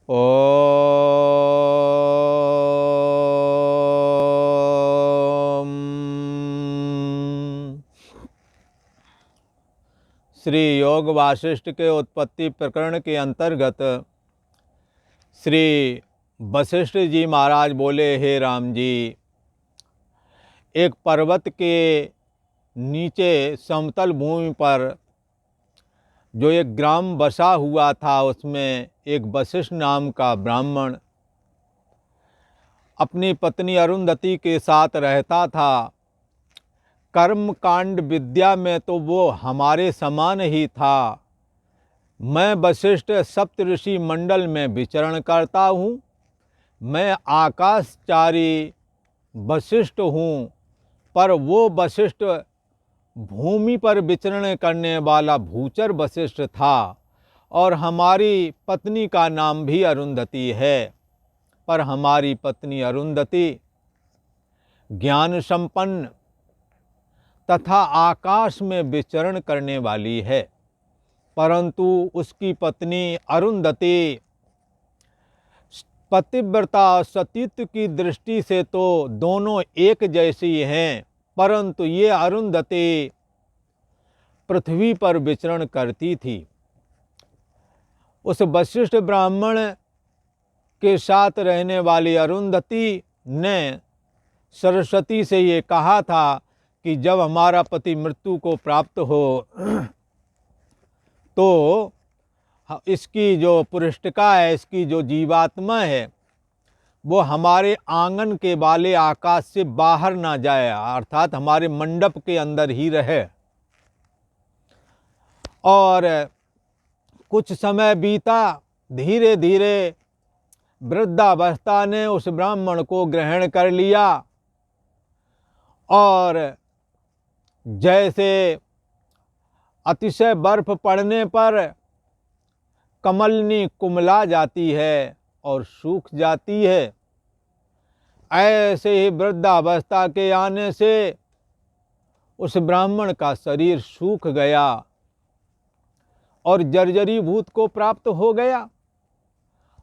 ओम। श्री योग वासिष्ठ के उत्पत्ति प्रकरण के अंतर्गत श्री वशिष्ठ जी महाराज बोले, हे राम जी, एक पर्वत के नीचे समतल भूमि पर जो एक ग्राम बसा हुआ था, उसमें एक वशिष्ठ नाम का ब्राह्मण अपनी पत्नी अरुंधति के साथ रहता था। कर्म कांड विद्या में तो वो हमारे समान ही था। मैं वशिष्ठ सप्तऋषि मंडल में विचरण करता हूँ। मैं आकाशचारी वशिष्ठ हूँ, पर वो वशिष्ठ भूमि पर विचरण करने वाला भूचर वशिष्ठ था। और हमारी पत्नी का नाम भी अरुंधति है, पर हमारी पत्नी अरुंधति ज्ञान संपन्न तथा आकाश में विचरण करने वाली है, परंतु उसकी पत्नी अरुंधति पतिव्रता सतीत्व की दृष्टि से तो दोनों एक जैसी हैं, परंतु ये अरुंधति पृथ्वी पर विचरण करती थी। उस वशिष्ठ ब्राह्मण के साथ रहने वाली अरुंधति ने सरस्वती से ये कहा था कि जब हमारा पति मृत्यु को प्राप्त हो तो इसकी जो पुरुषिका है, इसकी जो जीवात्मा है, वो हमारे आंगन के वाले आकाश से बाहर ना जाए, अर्थात हमारे मंडप के अंदर ही रहे। और कुछ समय बीता, धीरे धीरे वृद्धावस्था ने उस ब्राह्मण को ग्रहण कर लिया, और जैसे अतिशय बर्फ पड़ने पर कमलनी कुमला जाती है और सूख जाती है, ऐसे ही वृद्धावस्था के आने से उस ब्राह्मण का शरीर सूख गया और जर्जरीभूत को प्राप्त हो गया।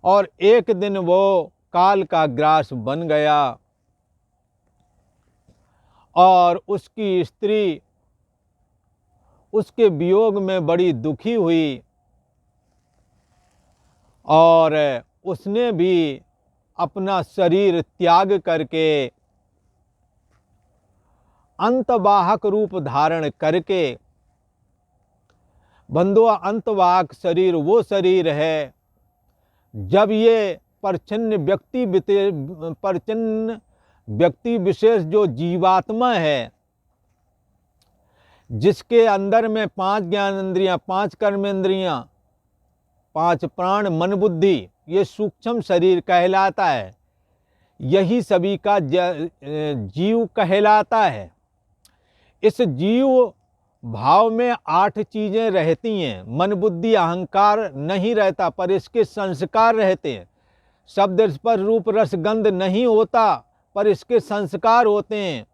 और एक दिन वो काल का ग्रास बन गया और उसकी स्त्री उसके वियोग में बड़ी दुखी हुई, और उसने भी अपना शरीर त्याग करके अंतवाहक रूप धारण करके, बंधुआ अंतवाहक शरीर वो शरीर है जब ये परछन्न व्यक्ति विशेष जो जीवात्मा है, जिसके अंदर में 5 ज्ञानेंद्रियां, 5 कर्मेंद्रियां, 5 प्राण, मन, बुद्धि, ये सूक्ष्म शरीर कहलाता है। यही सभी का जीव कहलाता है। इस जीव भाव में 8 चीजें रहती हैं। मन, बुद्धि, अहंकार नहीं रहता, पर इसके संस्कार रहते हैं। शब्द, स्पर्श, रूप, रस, गंध नहीं होता, पर इसके संस्कार होते हैं।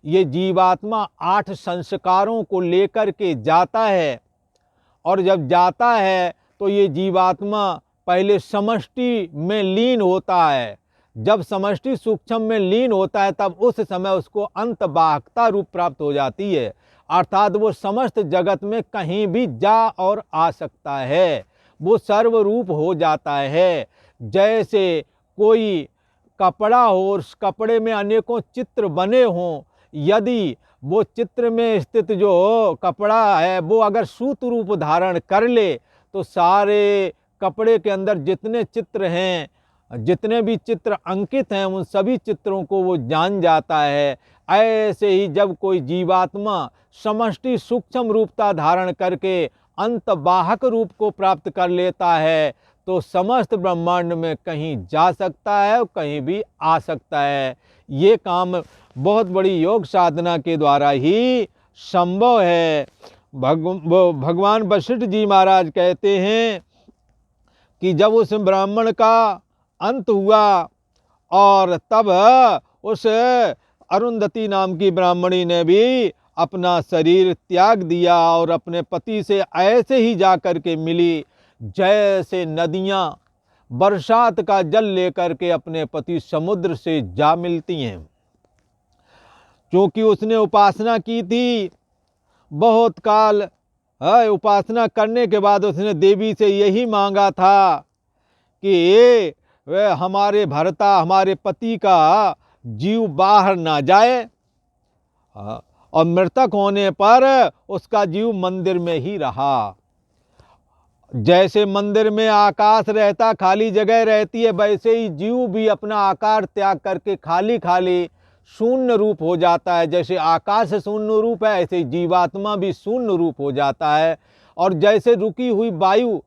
ये जीवात्मा 8 संस्कारों को लेकर के जाता है, और जब जाता है तो ये जीवात्मा पहले समष्टि में लीन होता है। जब समष्टि सूक्ष्म में लीन होता है, तब उस समय उसको अंतवाहकता रूप प्राप्त हो जाती है, अर्थात वो समस्त जगत में कहीं भी जा और आ सकता है, वो सर्वरूप हो जाता है। जैसे कोई कपड़ा हो और उस कपड़े में अनेकों चित्र बने हों, यदि वो चित्र में स्थित जो कपड़ा है वो अगर सूत रूप धारण कर ले, तो सारे कपड़े के अंदर जितने चित्र हैं, जितने भी चित्र अंकित हैं, उन सभी चित्रों को वो जान जाता है। ऐसे ही जब कोई जीवात्मा समष्टि सूक्ष्म रूपता धारण करके अंतवाहक रूप को प्राप्त कर लेता है, तो समस्त ब्रह्मांड में कहीं जा सकता है और कहीं भी आ सकता है। ये काम बहुत बड़ी योग साधना के द्वारा ही संभव है। भगवान वशिष्ठ जी महाराज कहते हैं कि जब उस ब्राह्मण का अंत हुआ और तब उस अरुंधति नाम की ब्राह्मणी ने भी अपना शरीर त्याग दिया और अपने पति से ऐसे ही जा कर के मिली जैसे नदियाँ बरसात का जल लेकर के अपने पति समुद्र से जा मिलती हैं। क्योंकि उसने उपासना की थी बहुत काल, उपासना करने के बाद उसने देवी से यही मांगा था कि ये वह हमारे भर्ता, हमारे पति का जीव बाहर ना जाए, और मृतक होने पर उसका जीव मंदिर में ही रहा। जैसे मंदिर में आकाश रहता, खाली जगह रहती है, वैसे ही जीव भी अपना आकार त्याग करके खाली खाली शून्य रूप हो जाता है। जैसे आकाश शून्य रूप है, ऐसे जीवात्मा भी शून्य रूप हो जाता है। और जैसे रुकी हुई वायु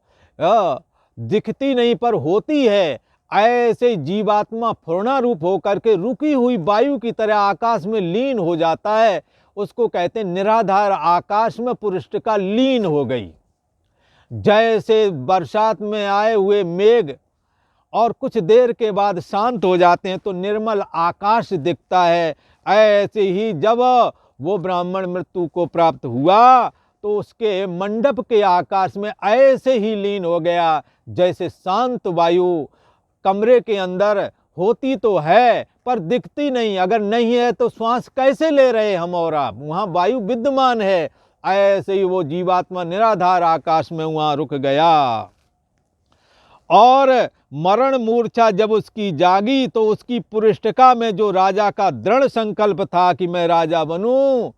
दिखती नहीं पर होती है, ऐसे जीवात्मा पूर्ण रूप होकर के रुकी हुई वायु की तरह आकाश में लीन हो जाता है। उसको कहते हैं निराधार आकाश में पुरुषिका लीन हो गई। जैसे बरसात में आए हुए मेघ और कुछ देर के बाद शांत हो जाते हैं तो निर्मल आकाश दिखता है, ऐसे ही जब वो ब्राह्मण मृत्यु को प्राप्त हुआ तो उसके मंडप के आकाश में ऐसे ही लीन हो गया जैसे शांत वायु कमरे के अंदर होती तो है पर दिखती नहीं। अगर नहीं है तो श्वास कैसे ले रहे हम और आप, वहाँ वायु विद्यमान है। ऐसे ही वो जीवात्मा निराधार आकाश में वहाँ रुक गया। और मरण मूर्छा जब उसकी जागी तो उसकी पुरुषिका में जो राजा का दृढ़ संकल्प था कि मैं राजा बनूं,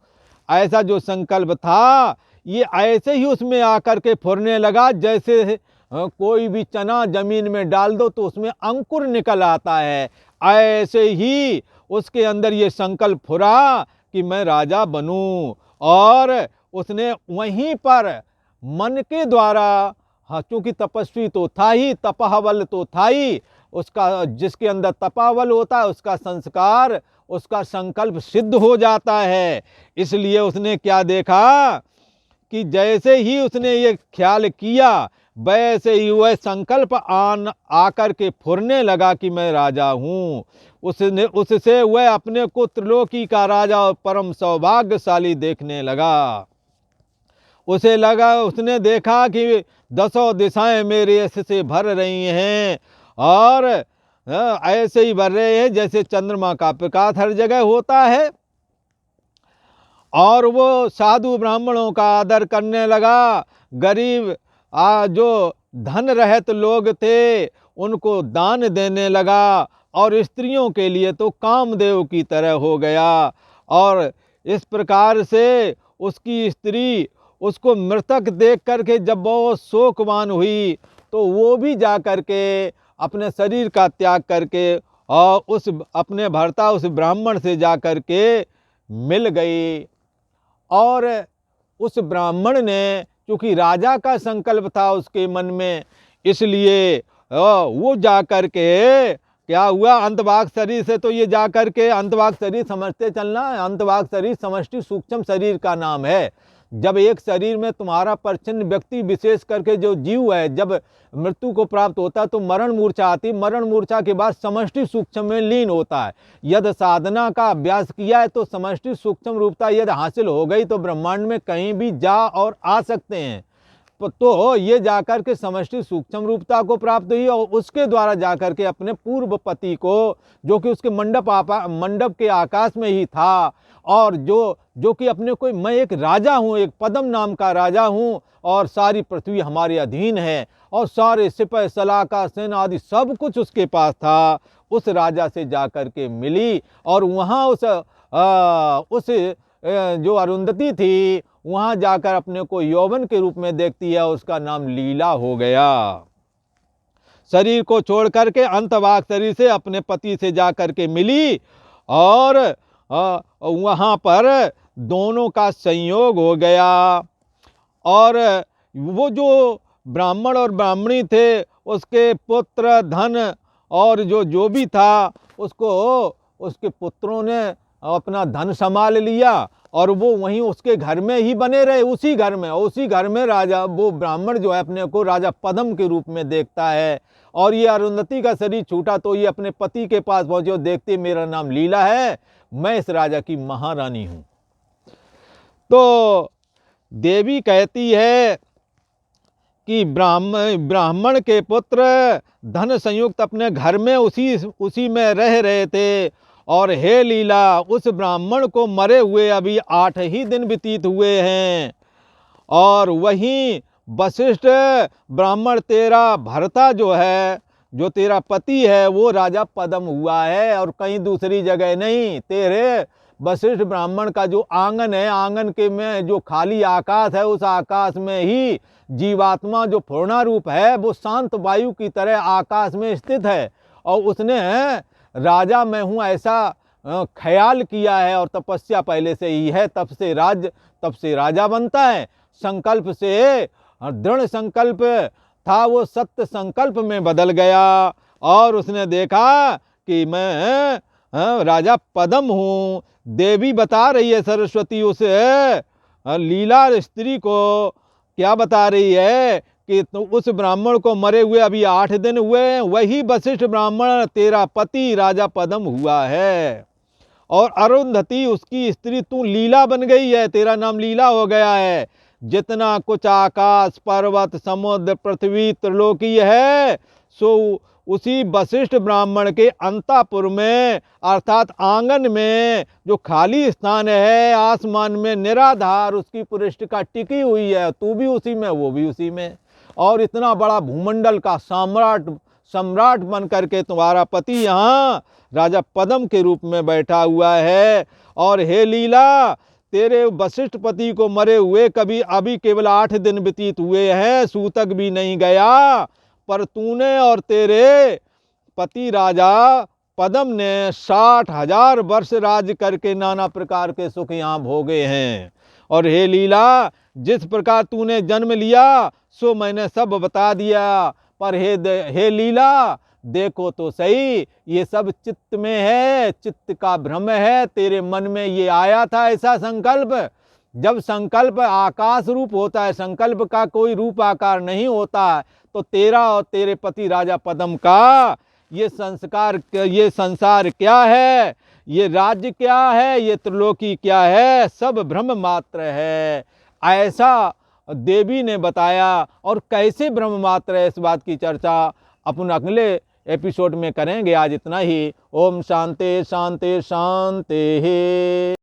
ऐसा जो संकल्प था ये ऐसे ही उसमें आकर के फुरने लगा। जैसे कोई भी चना जमीन में डाल दो तो उसमें अंकुर निकल आता है, ऐसे ही उसके अंदर ये संकल्प फुरा कि मैं राजा बनूं। और उसने वहीं पर मन के द्वारा, हाँ चूंकि तपस्वी तो था ही, तपहबल तो था ही, उसका जिसके अंदर तपावल होता है उसका संस्कार, उसका संकल्प सिद्ध हो जाता है। इसलिए उसने क्या देखा कि जैसे ही उसने ये ख्याल किया वैसे ही वह संकल्प आकर के फुरने लगा कि मैं राजा हूँ। उससे वह अपने को त्रिलोकी का राजा और परम सौभाग्यशाली देखने लगा। उसने देखा कि 10 दिशाएं मेरे यश से भर रही हैं, और ऐसे ही भर रहे हैं जैसे चंद्रमा का प्रकाश हर जगह होता है। और वो साधु ब्राह्मणों का आदर करने लगा। गरीब जो धन रहित लोग थे उनको दान देने लगा, और स्त्रियों के लिए तो कामदेव की तरह हो गया। और इस प्रकार से उसकी स्त्री उसको मृतक देख करके जब वो शोकवान हुई तो वो भी जा करके अपने शरीर का त्याग करके और उस अपने भर्ता उस ब्राह्मण से जा करके मिल गई। और उस ब्राह्मण ने, क्योंकि राजा का संकल्प था उसके मन में, इसलिए वो जा करके क्या हुआ, अंतभाग शरीर से, तो ये जा करके अंतभाग शरीर समझते चलना, अंतभाग शरीर समष्टि सूक्ष्म शरीर का नाम है। जब एक शरीर में तुम्हारा परिच्छिन्न व्यक्ति विशेष करके जो जीव है जब मृत्यु को प्राप्त होता है तो मरण मूर्छा आती, मरण मूर्छा के बाद समष्टि सूक्ष्म में लीन होता है। यदि साधना का अभ्यास किया है तो समष्टि सूक्ष्म रूपता यदि हासिल हो गई तो ब्रह्मांड में कहीं भी जा और आ सकते हैं। तो ये जाकर के समष्टि सूक्ष्म रूपता को प्राप्त हुई और उसके द्वारा जाकर के अपने पूर्व पति को, जो कि उसके मंडप के आकाश में ही था, और जो कि अपने को मैं एक राजा हूँ, एक पद्म नाम का राजा हूँ, और सारी पृथ्वी हमारे अधीन है, और सारे सिपाही सलाहकार सेना आदि सब कुछ उसके पास था, उस राजा से जाकर के मिली। और वहाँ उस जो अरुंधति थी वहाँ जाकर अपने को यौवन के रूप में देखती है, उसका नाम लीला हो गया। शरीर को छोड़ करके अंतभाग शरीर से अपने पति से जाकर के मिली, और वहाँ पर दोनों का संयोग हो गया। और वो जो ब्राह्मण और ब्राह्मणी थे उसके पुत्र धन और जो भी था उसको उसके पुत्रों ने अपना धन संभाल लिया, और वो वहीं उसके घर में ही बने रहे, उसी घर में राजा, वो ब्राह्मण जो है अपने को राजा पद्म के रूप में देखता है। और ये अरुंधति का शरीर छूटा तो ये अपने पति के पास पहुंचे और देखते मेरा नाम लीला है, मैं इस राजा की महारानी हूं। तो देवी कहती है कि ब्राह्मण के पुत्र धन संयुक्त अपने घर में उसी में रह रहे थे। और हे लीला, उस ब्राह्मण को मरे हुए अभी 8 ही दिन व्यतीत हुए हैं, और वहीं वशिष्ठ ब्राह्मण तेरा भरता जो है, जो तेरा पति है, वो राजा पद्म हुआ है, और कहीं दूसरी जगह नहीं। तेरे वशिष्ठ ब्राह्मण का जो आंगन है, आंगन के में जो खाली आकाश है, उस आकाश में ही जीवात्मा जो पूर्णा रूप है, वो शांत वायु की तरह आकाश में स्थित है। और उसने राजा मैं हूँ ऐसा ख्याल किया है, और तपस्या पहले से ही है, तब से राजा बनता है। संकल्प से दृढ़ संकल्प था, वो सत्य संकल्प में बदल गया, और उसने देखा कि मैं राजा पद्म हूँ। देवी बता रही है, सरस्वती उस लीला स्त्री को क्या बता रही है कि उस ब्राह्मण को मरे हुए अभी 8 दिन हुए, वही वशिष्ठ ब्राह्मण तेरा पति राजा पद्म हुआ है। और अरुंधति उसकी स्त्री, तू लीला बन गई है, तेरा नाम लीला हो गया है। जितना कुछ आकाश, पर्वत, समुद्र, पृथ्वी, त्रिलोकी है, सो उसी वशिष्ठ ब्राह्मण के अंतापुर में, अर्थात आंगन में जो खाली स्थान है, आसमान में निराधार उसकी पुष्टिका टिकी हुई है। तू भी उसी में, वो भी उसी में, और इतना बड़ा भूमंडल का सम्राट बन करके तुम्हारा पति यहाँ राजा पद्म के रूप में बैठा हुआ है। और हे लीला, तेरे वशिष्ठ पति को मरे हुए कभी अभी केवल 8 दिन व्यतीत हुए हैं, सूतक भी नहीं गया, पर तूने और तेरे पति राजा पद्म ने 60,000 वर्ष राज करके नाना प्रकार के सुख यहाँ भोगे हैं। और हे लीला, जिस प्रकार तूने जन्म लिया सो मैंने सब बता दिया, पर हे लीला, देखो तो सही, ये सब चित्त में है, चित्त का भ्रम है। तेरे मन में ये आया था ऐसा संकल्प। जब संकल्प आकाश रूप होता है, संकल्प का कोई रूप आकार नहीं होता, तो तेरा और तेरे पति राजा पद्म का ये संसार क्या है, ये राज्य क्या है, ये त्रिलोकी क्या है, सब भ्रम मात्र है, ऐसा देवी ने बताया। और कैसे ब्रह्म मात्र है, इस बात की चर्चा अपन अगले एपिसोड में करेंगे। आज इतना ही। ओम शांति शांति शांति।